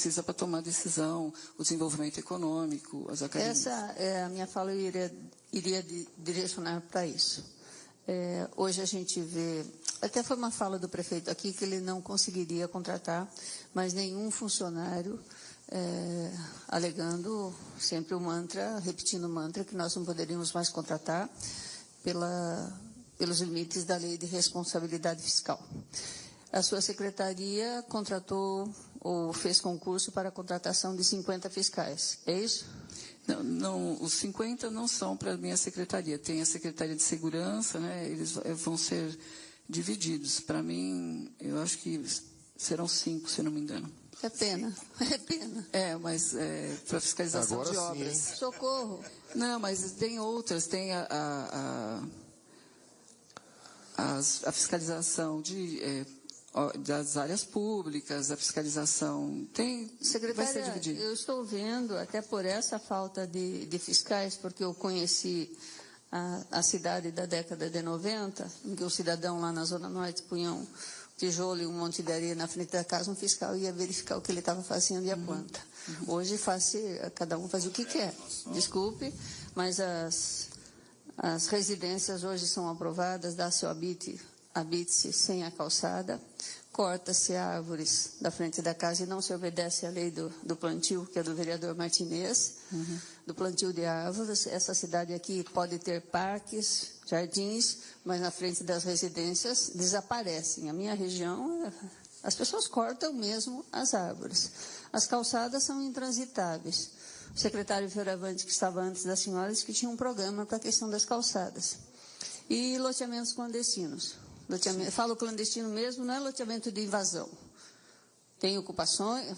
precisa para tomar decisão, o desenvolvimento econômico, as academias. Essa é a minha fala, eu iria direcionar para isso. Hoje a gente vê, até foi uma fala do prefeito aqui, que ele não conseguiria contratar mais nenhum funcionário, alegando sempre o mantra, repetindo o mantra, que nós não poderíamos mais contratar pelos limites da lei de responsabilidade fiscal. A sua secretaria contratou ou fez concurso para a contratação de 50 fiscais, é isso? Não, os 50 não são para a minha secretaria. Tem a Secretaria de Segurança, né? Eles vão ser divididos. Para mim, eu acho que serão 5, se não me engano. É pena, é pena. Mas para fiscalização agora de sim, obras. hein? Socorro. Não, mas tem outras. Tem a fiscalização das áreas públicas, a fiscalização Secretária, vai ser dividido. Eu estou vendo, até por essa falta de fiscais, porque eu conheci a cidade da década de 90, em que o cidadão lá na Zona Norte punha um tijolo e um monte de areia na frente da casa, um fiscal ia verificar o que ele estava fazendo e a quanta. Hoje cada um faz o que quer. Desculpe, mas as residências hoje são aprovadas, dá-se o habite-se sem a calçada, corta-se árvores da frente da casa e não se obedece à lei do plantio, que é do vereador Martinez, do plantio de árvores. Essa cidade aqui pode ter parques, jardins, mas na frente das residências desaparecem. A minha região, as pessoas cortam mesmo as árvores. As calçadas são intransitáveis. O secretário Fioravante, que estava antes da senhora, disse que tinha um programa para a questão das calçadas. E loteamentos clandestinos. Falo clandestino mesmo, não é loteamento de invasão. Tem ocupações,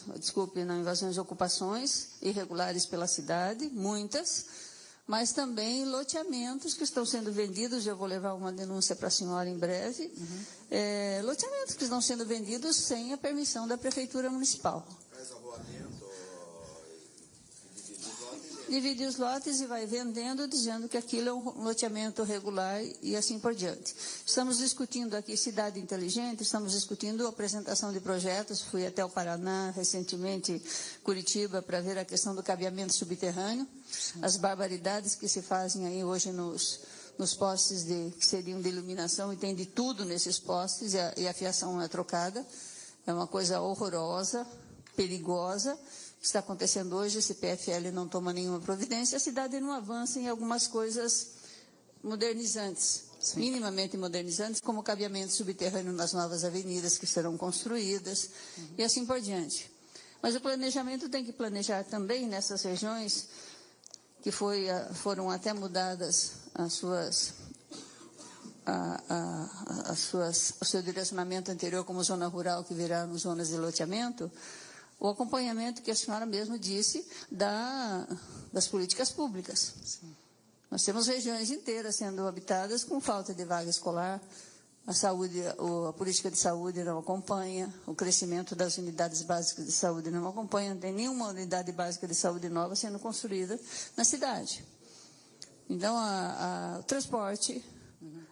não invasões, ocupações irregulares pela cidade, muitas, mas também loteamentos que estão sendo vendidos, eu vou levar uma denúncia para a senhora em breve, loteamentos que estão sendo vendidos sem a permissão da Prefeitura Municipal. Divide os lotes e vai vendendo, dizendo que aquilo é um loteamento regular e assim por diante. Estamos discutindo aqui cidade inteligente, estamos discutindo a apresentação de projetos, fui até o Paraná, recentemente Curitiba, para ver a questão do cabeamento subterrâneo, as barbaridades que se fazem aí hoje nos postes que seriam de iluminação, e tem de tudo nesses postes, e a fiação não é trocada. É uma coisa horrorosa, perigosa, está acontecendo hoje. Esse PFL não toma nenhuma providência, a cidade não avança em algumas coisas modernizantes, minimamente modernizantes, como o cabeamento subterrâneo nas novas avenidas que serão construídas, e assim por diante. Mas o planejamento tem que planejar também nessas regiões que foram até mudadas o seu direcionamento anterior como zona rural, que viraram zonas de loteamento. O acompanhamento que a senhora mesmo disse das políticas públicas. Sim. Nós temos regiões inteiras sendo habitadas com falta de vaga escolar, a política de saúde não acompanha, o crescimento das unidades básicas de saúde não acompanha, não tem nenhuma unidade básica de saúde nova sendo construída na cidade. Então, o transporte,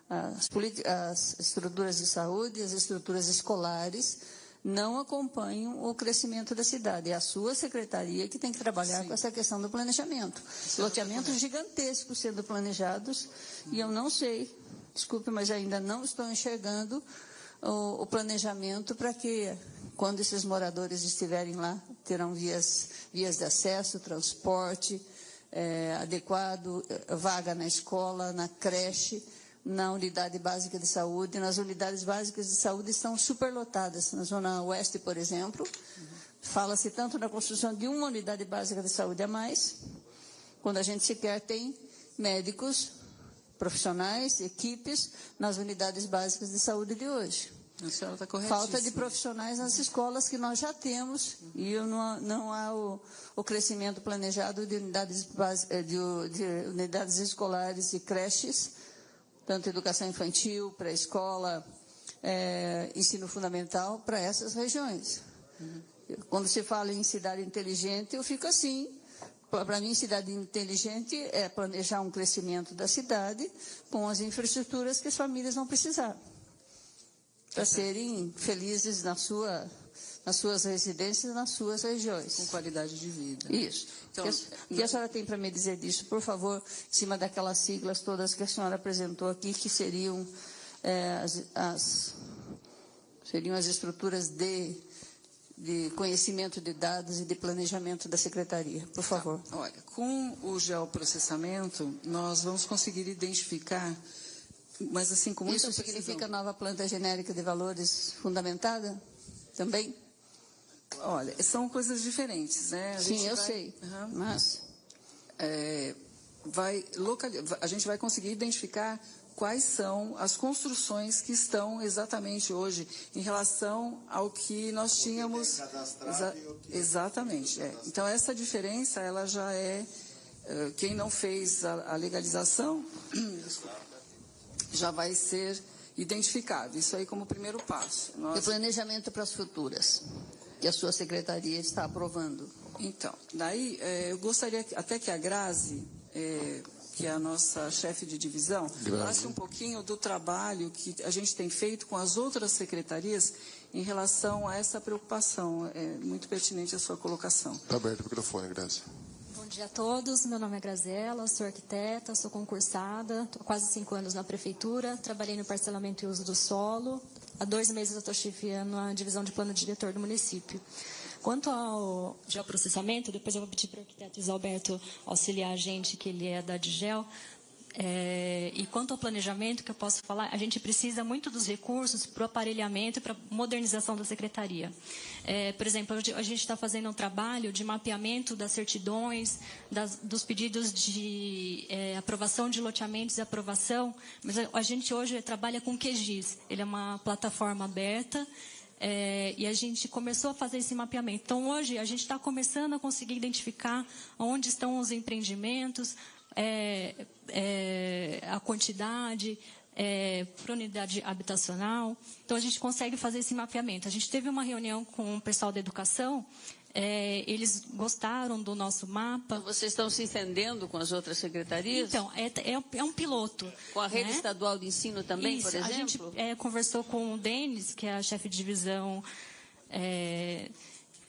as estruturas de saúde, as estruturas escolares não acompanham o crescimento da cidade. É a sua secretaria que tem que trabalhar com essa questão do planejamento. Loteamentos gigantescos sendo planejados, e eu não sei, desculpe, mas ainda não estou enxergando o planejamento para que, quando esses moradores estiverem lá, terão vias de acesso, transporte adequado, vaga na escola, na creche, na unidade básica de saúde. Nas unidades básicas de saúde estão superlotadas. Na Zona Oeste, por exemplo, fala-se tanto na construção de uma unidade básica de saúde a mais, quando a gente sequer tem médicos, profissionais, equipes nas unidades básicas de saúde de hoje. A senhora está corretíssima. Falta de profissionais nas escolas que nós já temos, e não há o crescimento planejado de unidades escolares e creches, tanto educação infantil, pré-escola, ensino fundamental, para essas regiões. Quando se fala em cidade inteligente, eu fico assim. Para mim, cidade inteligente é planejar um crescimento da cidade com as infraestruturas que as famílias vão precisar, para serem felizes nas suas residências, nas suas regiões. Com qualidade de vida. Isso. Então, o que a senhora tem para me dizer disso, por favor, em cima daquelas siglas todas que a senhora apresentou aqui, que seriam seriam as estruturas de conhecimento de dados e de planejamento da Secretaria. Por favor. Tá. Olha, com o geoprocessamento, nós vamos conseguir identificar, mas assim, com muita Isso significa nova planta genérica de valores fundamentada? Também? Olha, são coisas diferentes, né? Sim, eu sei, mas... a gente vai conseguir identificar quais são as construções que estão exatamente hoje em relação ao que nós tínhamos. Exatamente. Então, essa diferença, ela já é... Quem não fez a legalização já vai ser identificado. Isso aí como primeiro passo. E planejamento para as futuras, que a sua secretaria está aprovando. Então, daí eu gostaria até que a Grazi, que é a nossa chefe de divisão, falasse um pouquinho do trabalho que a gente tem feito com as outras secretarias em relação a essa preocupação. É muito pertinente a sua colocação. Está aberto o microfone, Grazi. Bom dia a todos, meu nome é Graziela, sou arquiteta, sou concursada, estou há quase 5 anos na prefeitura, trabalhei no parcelamento e uso do solo, há 2 meses eu estou chefiando a divisão de plano diretor do município. Quanto ao geoprocessamento, depois eu vou pedir para o arquiteto Isalberto auxiliar a gente, que ele é da DIGEL. E quanto ao planejamento, que eu posso falar, a gente precisa muito dos recursos para o aparelhamento e para a modernização da secretaria. Por exemplo, a gente está fazendo um trabalho de mapeamento das certidões, dos pedidos de aprovação de loteamentos e aprovação, mas a gente hoje trabalha com o QGIS. Ele é uma plataforma aberta, e a gente começou a fazer esse mapeamento. Então, hoje, a gente está começando a conseguir identificar onde estão os empreendimentos, a quantidade, por unidade habitacional. Então, a gente consegue fazer esse mapeamento. A gente teve uma reunião com o pessoal da educação, eles gostaram do nosso mapa. Então, vocês estão se entendendo com as outras secretarias? Então, é um piloto. Com a rede estadual de ensino também, Isso, por exemplo? A gente conversou com o Denis, que é a chefe de divisão.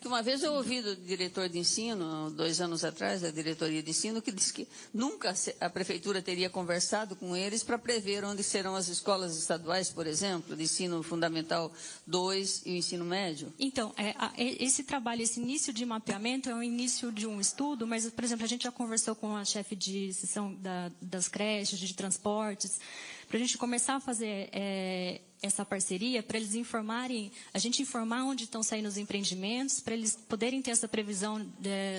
Uma vez eu ouvi do diretor de ensino, 2 anos atrás, da diretoria de ensino, que disse que nunca a prefeitura teria conversado com eles para prever onde serão as escolas estaduais, por exemplo, de ensino fundamental 2 e o ensino médio. Então, esse trabalho, esse início de mapeamento é o início de um estudo, mas, por exemplo, a gente já conversou com a chefe de seção das creches, de transportes, para a gente começar a fazer essa parceria, para eles informarem, a gente informar onde estão saindo os empreendimentos, para eles poderem ter essa previsão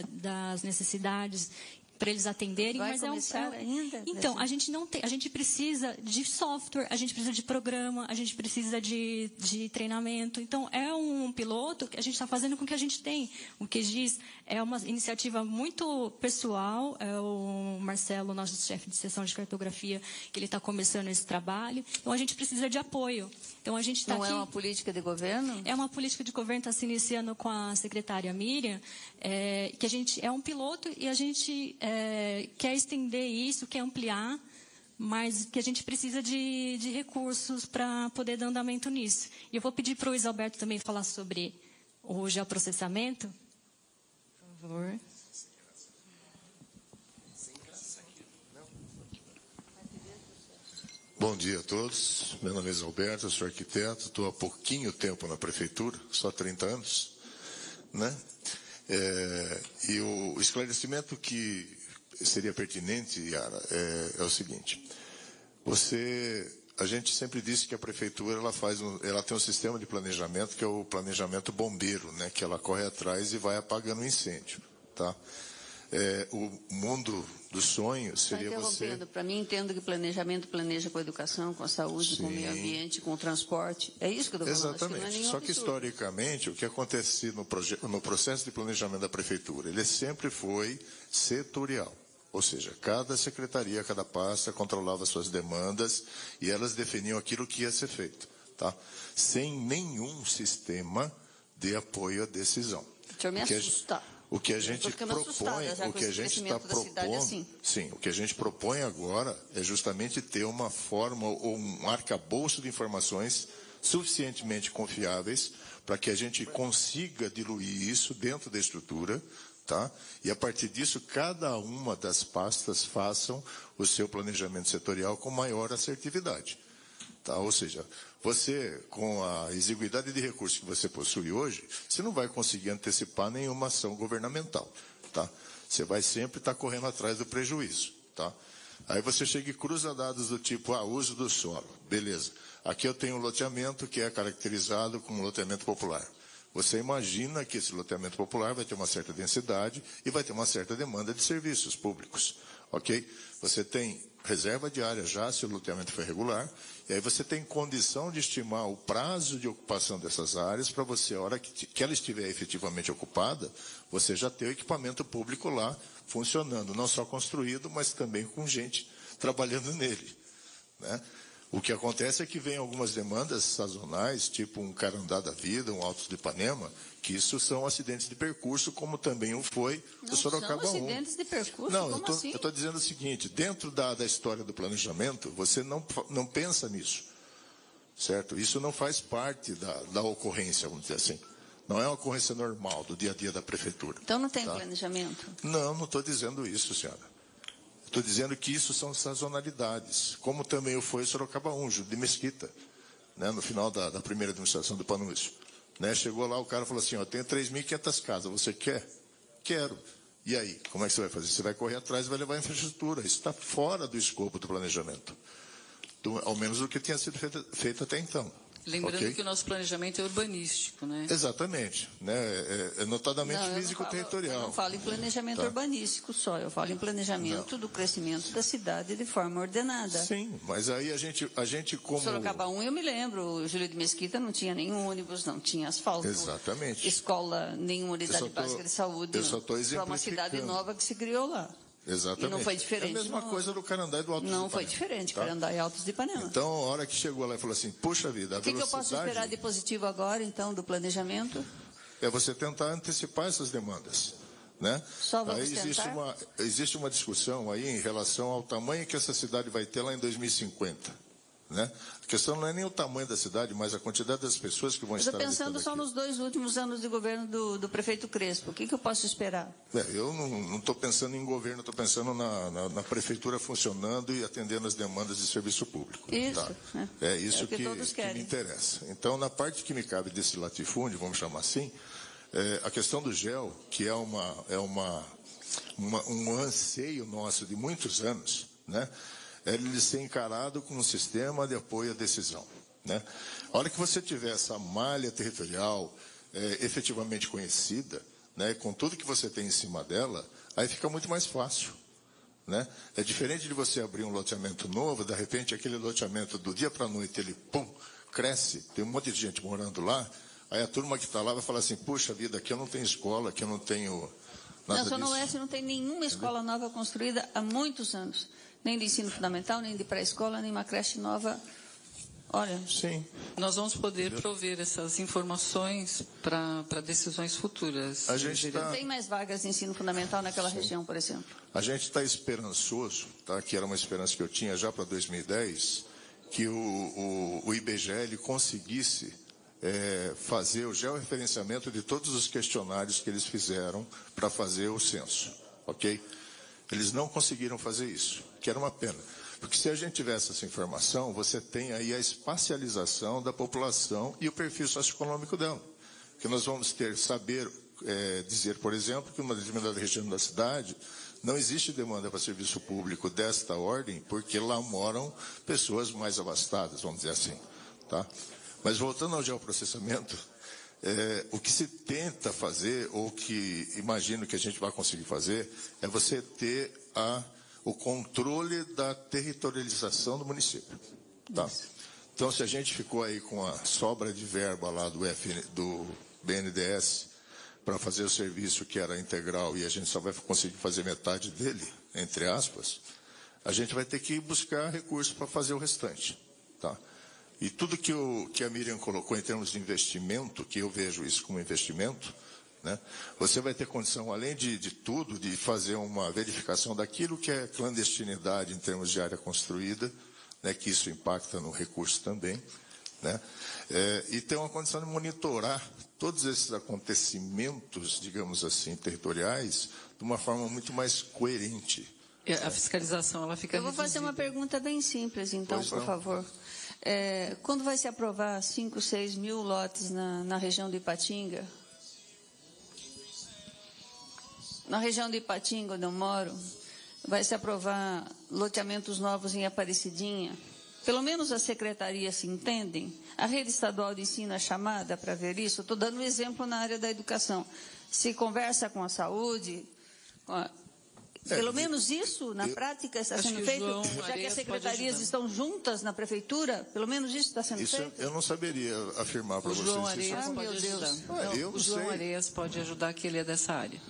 das necessidades, para eles atenderem. Vai começar ainda? Então, a gente não tem, a gente precisa de software, a gente precisa de programa, a gente precisa de treinamento. Então, é um piloto que a gente está fazendo com o que a gente tem. O QGIS é uma iniciativa muito pessoal, é o Marcelo, nosso chefe de seção de cartografia, que ele está começando esse trabalho. Então, a gente precisa de apoio. Então, a gente está aqui... Não é uma política de governo? É uma política de governo, está se iniciando com a secretária Miriam, que a gente é um piloto e a gente quer estender isso, quer ampliar, mas que a gente precisa de recursos para poder dar andamento nisso. E eu vou pedir para o Isalberto também falar sobre o geoprocessamento. Por favor. Bom dia a todos. Meu nome é Isalberto, eu sou arquiteto, estou há pouquinho tempo na prefeitura, só 30 anos, né? E o esclarecimento que seria pertinente, Yara, é o seguinte: a gente sempre disse que a prefeitura ela tem um sistema de planejamento que é o planejamento bombeiro, né? Que ela corre atrás e vai apagando o incêndio, tá? O mundo do sonho seria você... Para mim, entendo que planejamento planeja com a educação, com a saúde, Sim. com o meio ambiente, com o transporte. É isso que eu estou falando. Exatamente. Acho que não é Só que, historicamente, o que acontecia no processo de planejamento da prefeitura, ele sempre foi setorial. Ou seja, cada secretaria, cada pasta controlava suas demandas e elas definiam aquilo que ia ser feito, tá? Sem nenhum sistema de apoio à decisão. O senhor me assusta. O que a gente propõe, o que a gente está propondo, sim, o que a gente propõe agora é justamente ter uma forma ou um arcabouço de informações suficientemente confiáveis para que a gente consiga diluir isso dentro da estrutura, tá? E a partir disso, cada uma das pastas façam o seu planejamento setorial com maior assertividade. Tá? Ou seja, você, com a exiguidade de recursos que você possui hoje, você não vai conseguir antecipar nenhuma ação governamental. Tá? Você vai sempre estar correndo atrás do prejuízo. Tá? Aí você chega e cruza dados do tipo, uso do solo. Beleza. Aqui eu tenho um loteamento que é caracterizado como loteamento popular. Você imagina que esse loteamento popular vai ter uma certa densidade e vai ter uma certa demanda de serviços públicos. Ok? Você tem reserva de área já, se o loteamento for regular, e aí você tem condição de estimar o prazo de ocupação dessas áreas para você, a hora que ela estiver efetivamente ocupada, você já ter o equipamento público lá funcionando, não só construído, mas também com gente trabalhando nele. Né? O que acontece é que vem algumas demandas sazonais, tipo um Carandá da Vida, um Altos de Ipanema, que isso são acidentes de percurso, como também foi o Sorocaba 1. Não são acidentes de percurso, não, como assim? Eu estou dizendo o seguinte, dentro da história do planejamento, você não pensa nisso, certo? Isso não faz parte da ocorrência, vamos dizer assim. Não é uma ocorrência normal do dia a dia da prefeitura. Então não tem tá? planejamento? Não estou dizendo isso, senhora. Estou dizendo que isso são sazonalidades, como também foi o Sorocaba 1, Júlio de Mesquita, né, no final da primeira administração do Panúcio. Né, chegou lá, o cara falou assim, tem 3.500 casas, você quer? Quero. E aí, como é que você vai fazer? Você vai correr atrás e vai levar a infraestrutura. Isso está fora do escopo do planejamento, ao menos do que tinha sido feito até então. Lembrando que o nosso planejamento é urbanístico, né? Exatamente, né? É notadamente físico-territorial. Eu não falo em planejamento urbanístico só, eu falo em planejamento do crescimento da cidade de forma ordenada. Sim, mas aí a gente como... Sorocaba 1, eu me lembro, o Júlio de Mesquita não tinha nenhum ônibus, não tinha asfalto. Exatamente. Escola, nenhuma unidade básica de saúde. Eu só estou exemplificando. Para uma cidade nova que se criou lá. Exatamente. E não foi diferente. É a mesma coisa do Carandá e do Altos de Ipanema. Não foi diferente, tá? Carandá e Altos de Ipanema. Então, a hora que chegou lá e falou assim, puxa vida, a velocidade... O que eu posso esperar de positivo agora, então, do planejamento? É você tentar antecipar essas demandas. Né? Só vamos aí existe uma discussão aí em relação ao tamanho que essa cidade vai ter lá em 2050. Né? A questão não é nem o tamanho da cidade, mas a quantidade das pessoas que vão estar... Estou pensando só nos 2 últimos anos de governo do prefeito Crespo. O que eu posso esperar? Eu não estou pensando em governo, estou pensando na prefeitura funcionando e atendendo as demandas de serviço público. Isso. Tá? É isso que me interessa. Então, na parte que me cabe desse latifúndio, vamos chamar assim, a questão do GEL, que é um anseio nosso de muitos anos, né? Ele ser encarado como um sistema de apoio à decisão. Né? A hora que você tiver essa malha territorial efetivamente conhecida, né, com tudo que você tem em cima dela, aí fica muito mais fácil. Né? É diferente de você abrir um loteamento novo, de repente aquele loteamento do dia para a noite, ele cresce, tem um monte de gente morando lá, aí a turma que está lá vai falar assim, puxa vida, aqui eu não tenho escola, aqui eu não tenho nada disso. Na Zona Oeste não tem nenhuma escola nova construída há muitos anos. Nem de ensino fundamental, nem de pré-escola, nem uma creche nova. Olha. Sim. Nós vamos poder prover essas informações para decisões futuras. Não tem mais vagas de ensino fundamental naquela região, por exemplo. A gente está esperançoso, tá? Que era uma esperança que eu tinha já para 2010, que o IBGE ele conseguisse fazer o georreferenciamento de todos os questionários que eles fizeram para fazer o censo. Ok? Eles não conseguiram fazer isso, que era uma pena. Porque se a gente tivesse essa informação, você tem aí a espacialização da população e o perfil socioeconômico dela. Porque nós vamos saber dizer, por exemplo, que numa determinada região da cidade não existe demanda para serviço público desta ordem, porque lá moram pessoas mais abastadas, vamos dizer assim. Tá? Mas voltando ao geoprocessamento, o que se tenta fazer, ou que imagino que a gente vai conseguir fazer, é você ter o controle da territorialização do município. Tá? Então, se a gente ficou aí com a sobra de verba lá do BNDES para fazer o serviço que era integral e a gente só vai conseguir fazer metade dele, entre aspas, a gente vai ter que buscar recursos para fazer o restante. Tá? E tudo que a Miriam colocou em termos de investimento, que eu vejo isso como investimento, né, você vai ter condição, além de tudo, de fazer uma verificação daquilo que é clandestinidade em termos de área construída, né, que isso impacta no recurso também, né? E ter uma condição de monitorar todos esses acontecimentos, digamos assim, territoriais, de uma forma muito mais coerente. A fiscalização, ela fica Eu vou fazer uma pergunta bem simples, então, por favor. Quando vai se aprovar 5, 6 mil lotes na região de Ipatinga? Na região de Ipatinga, onde eu moro, vai se aprovar loteamentos novos em Aparecidinha. Pelo menos as secretarias se entendem. A rede estadual de ensino é chamada para ver isso. Estou dando um exemplo na área da educação. Se conversa com a saúde, pelo menos isso, na prática, está sendo feito, já que as secretarias estão juntas na prefeitura, pelo menos isso está sendo feito? Eu não saberia afirmar para vocês. João Areias pode ajudar. O João Areias pode ajudar, que ele é dessa área.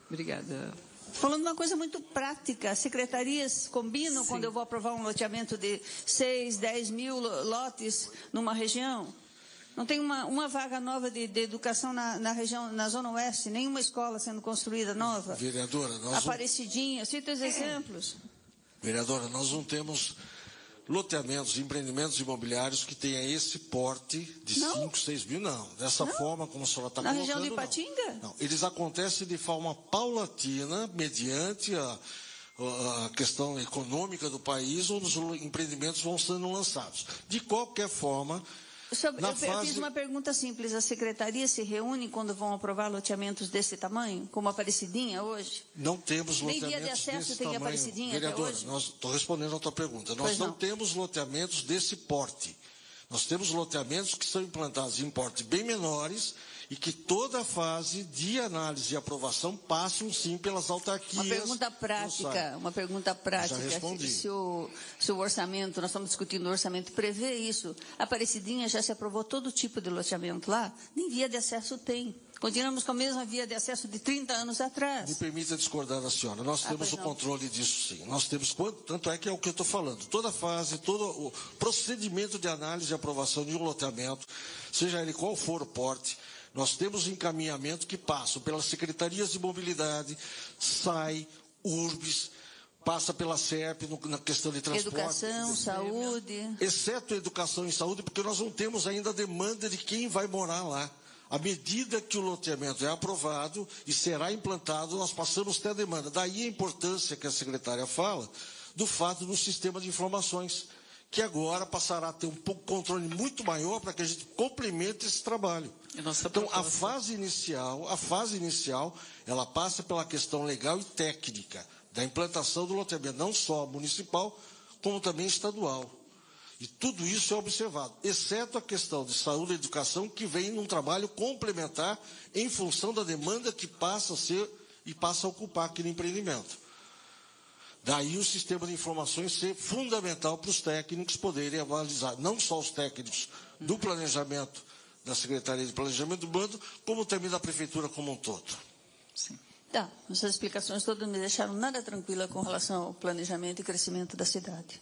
Obrigada. Falando uma coisa muito prática, as secretarias combinam quando eu vou aprovar um loteamento de 6, 10 mil lotes numa região? Não tem uma vaga nova de educação na região, na Zona Oeste, nenhuma escola sendo construída nova? Vereadora, Aparecidinha, cita os exemplos. Vereadora, nós não temos loteamentos, empreendimentos imobiliários que tenha esse porte de 5, 6 mil, não. Dessa forma como a senhora está colocando, na região de Ipatinga? Não. Eles acontecem de forma paulatina, mediante a questão econômica do país, onde os empreendimentos vão sendo lançados. De qualquer forma... Eu fiz uma pergunta simples. As secretarias se reúnem quando vão aprovar loteamentos desse tamanho, como a Aparecidinha hoje? Não temos loteamentos nem via de acesso desse tem tamanho. Aparecidinha Vereadora, até hoje? estou respondendo a tua pergunta. Nós não temos loteamentos desse porte. Nós temos loteamentos que são implantados em portes bem menores e que toda a fase de análise e aprovação passam, sim, pelas autarquias. Uma pergunta prática. Já respondi. Se o orçamento, nós estamos discutindo o orçamento, prevê isso. A Aparecidinha já se aprovou todo tipo de loteamento lá, nem via de acesso tem. Continuamos com a mesma via de acesso de 30 anos atrás. Me permita discordar da senhora. Nós temos o controle disso, sim. Nós temos, tanto é que é o que eu estou falando. Toda a fase, todo o procedimento de análise e aprovação de um loteamento, seja ele qual for o porte, nós temos encaminhamento que passam pelas secretarias de mobilidade, SAI, URBS, passa pela SERP na questão de transporte. Educação, saúde. Exceto educação e saúde, porque nós não temos ainda a demanda de quem vai morar lá. À medida que o loteamento é aprovado e será implantado, nós passamos até a demanda. Daí a importância que a secretária fala do fato do sistema de informações, que agora passará a ter um controle muito maior para que a gente complemente esse trabalho. Então, a fase inicial, ela passa pela questão legal e técnica da implantação do loteamento, não só municipal, como também estadual. E tudo isso é observado, exceto a questão de saúde e educação, que vem num trabalho complementar em função da demanda que passa a ser e passa a ocupar aquele empreendimento. Daí o sistema de informações ser fundamental para os técnicos poderem avalizar, não só os técnicos do planejamento, da Secretaria de Planejamento Urbano, como também da Prefeitura como um todo. Sim. Essas explicações todas me deixaram nada tranquila com relação ao planejamento e crescimento da cidade.